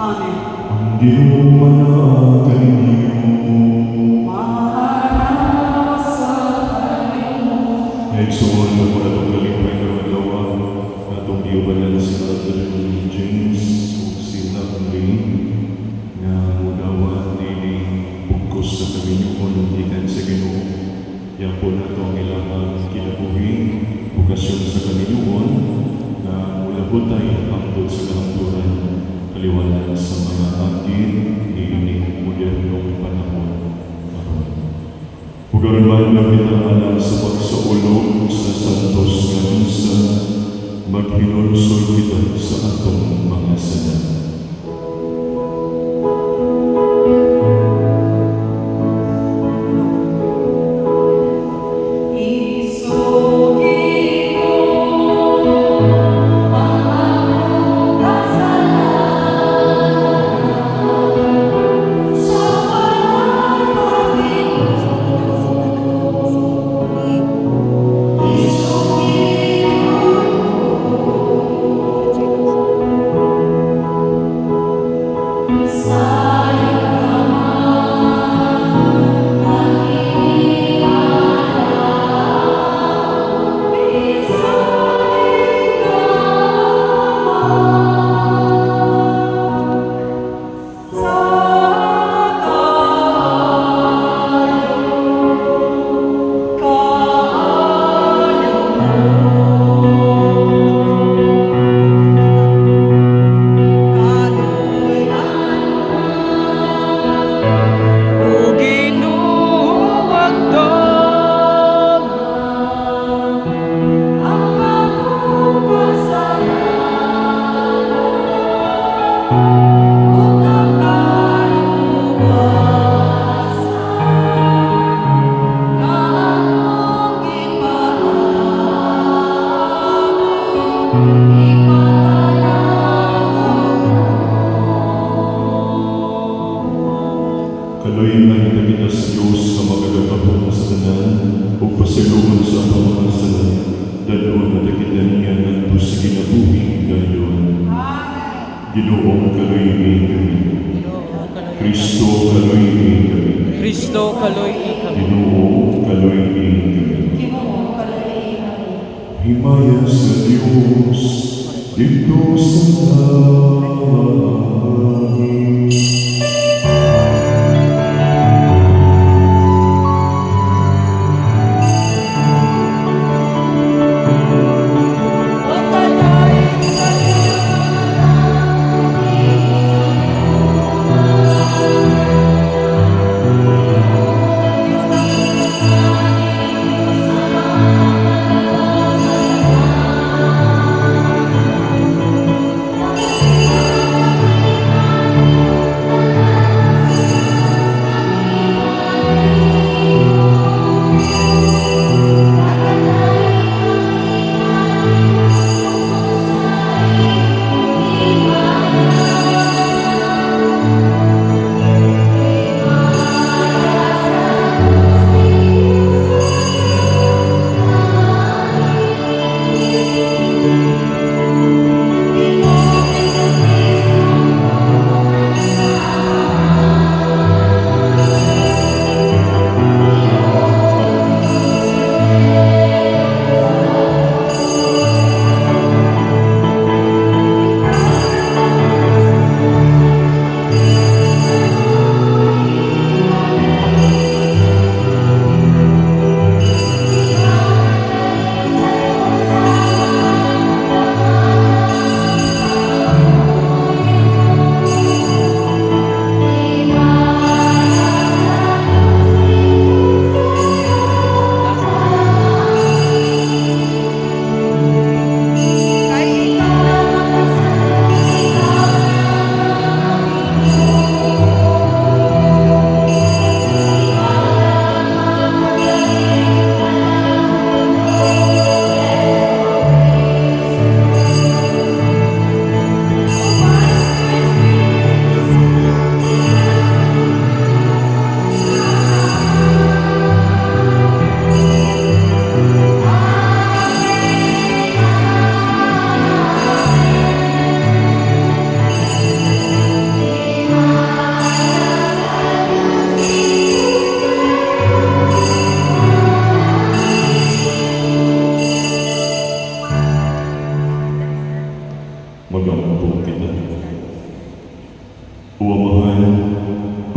Amen. Ang Ginoo manatan niyo. Mahal sa Panginoon. Naigsuon na po na itong kalipay na magawa na itong iubanan sa Dr. James o sila ang rin na mudawa nini bugkos sa Panginoon ikan sa Ginoo. Yan po na itong ilang kinabuhi, bukasyon sa Panginoon na mula po tayo angkot sa kahamburan kaliwanan sa mga atin ni ining modernong panahon. Hugaran man na pinangalan sa pagsaulog sa santos nga misa, maghinunsol kita sa atong mga sanat. Kaloy ay nakita sa Diyos sa magagapapong sa tanan o pasilungan sa mga salat. Dalawang natakita niya ng sa ginabuhi gayon. Ginoong kaloy kami. Kristo kaloy kami. Kristo kaloy kami. Ginoong kaloy kami. Himaya sa Diyos dito sa langit.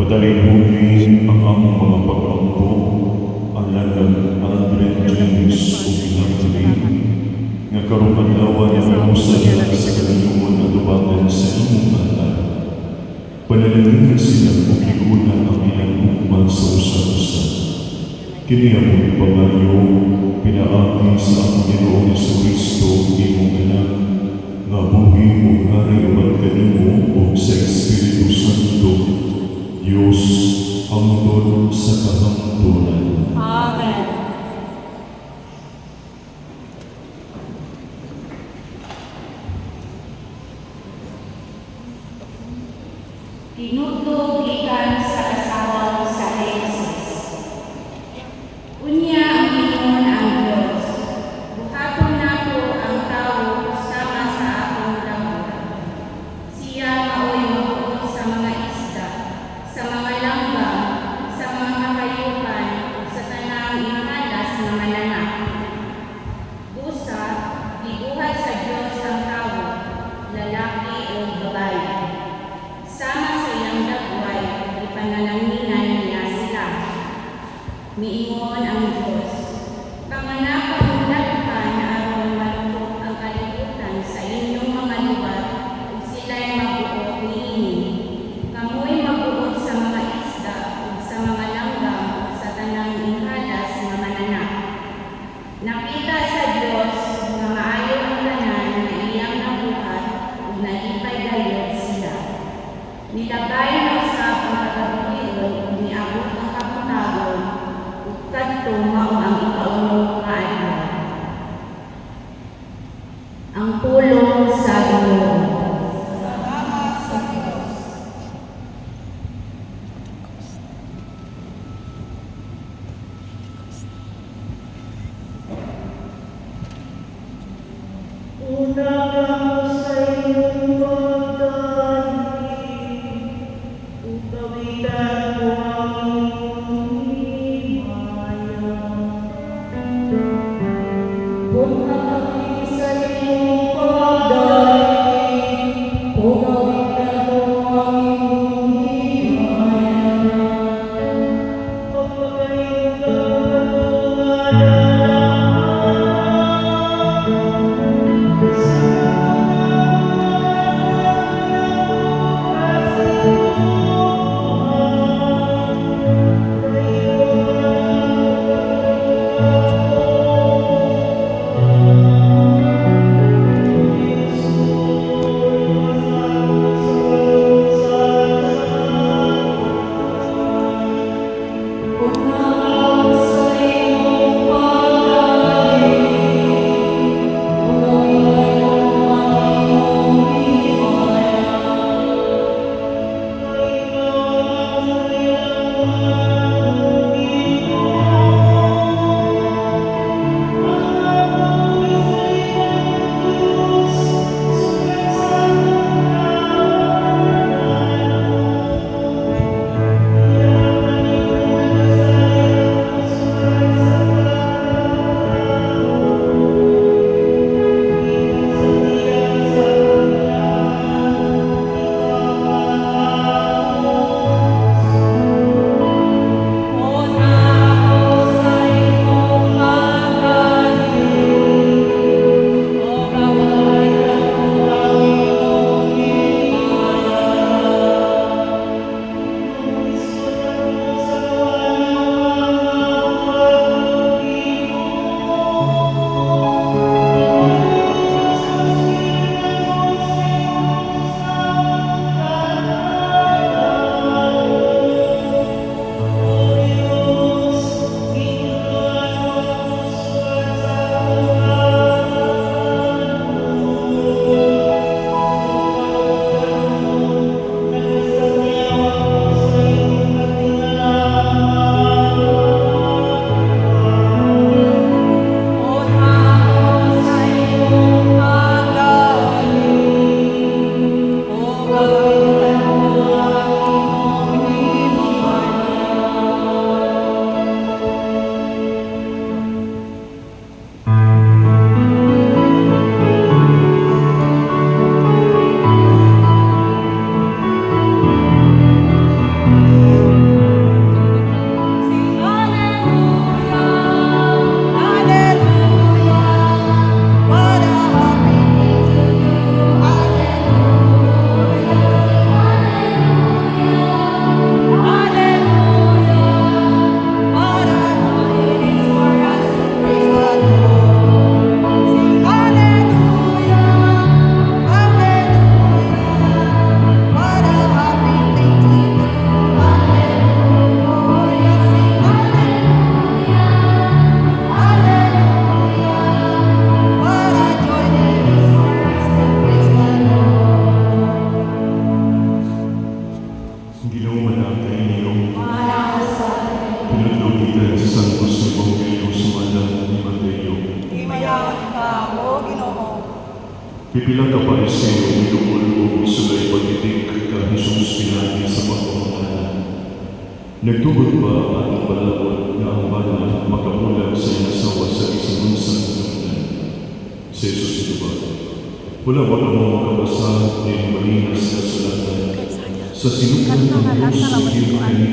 Padalin huli ang among mga pag-ampo, alangan Aldrin James o Pinagdali, nga karong adlaw niya namusa niya sa kalayuan na dubangan sa imong anak. Panalangin sila kung higunan ang ilang ugma sa usa-usa. Kini ang mong ipangayo, pinaagi sa ang Ginoong Jesucristo, imong anak, nga buhi o hari umat kanimo o sa Espiritu Santo, Diyos hangtod sa kahangturan. Amen. Tinudlo gikan sa asawa sa Jesus. Unya ang Ginoo ang Dios. Buhaton nato ang tawo sama sa akong dagko. Siya maoy mabuot sa mga isda, sa mga langgam, sa mga makayupan, sa tanang ihalas nga mananap. Busa, gibuhat sa Dios ang tawo, lalaki o babae. Sama sa iyang dagway, ipanalanginanan niya sila. Miingon ang Diyos, panganapang daghan na aron malupot ang kalibutan sa inyong mga lugar, ug sila'y mabuot niini. Kamoy mabuot sa mga isda, ug sa mga langgam, ug sa tanang ihalas nga mananap. Nakita sa Diyos nga maayo ang tanan na iyang nabuhat, ug nalipay gayud sila. Nilagay na usab ang kagabuhiron ug niabot ang kabutagon ug kadto mao ang ikaulong nga adlaw. Ang pulong sa Ginoo. Salamat sa Diyos. Una ka sa iyong pagdating, upawitan mo ang iyong himaya. Pipila ka pariseo, minugol o isulay pagdidik ka Jesus pinagi sa pagpapakanan. Nagtugod ba ang ating balawad na ang bala makamulag sa inasawa sa isang unsang kanunan? Si Jesus ito ba? Wala ba namang makabasa ng malinas na sulatan sa sinukan ng Diyos sa iyong kanina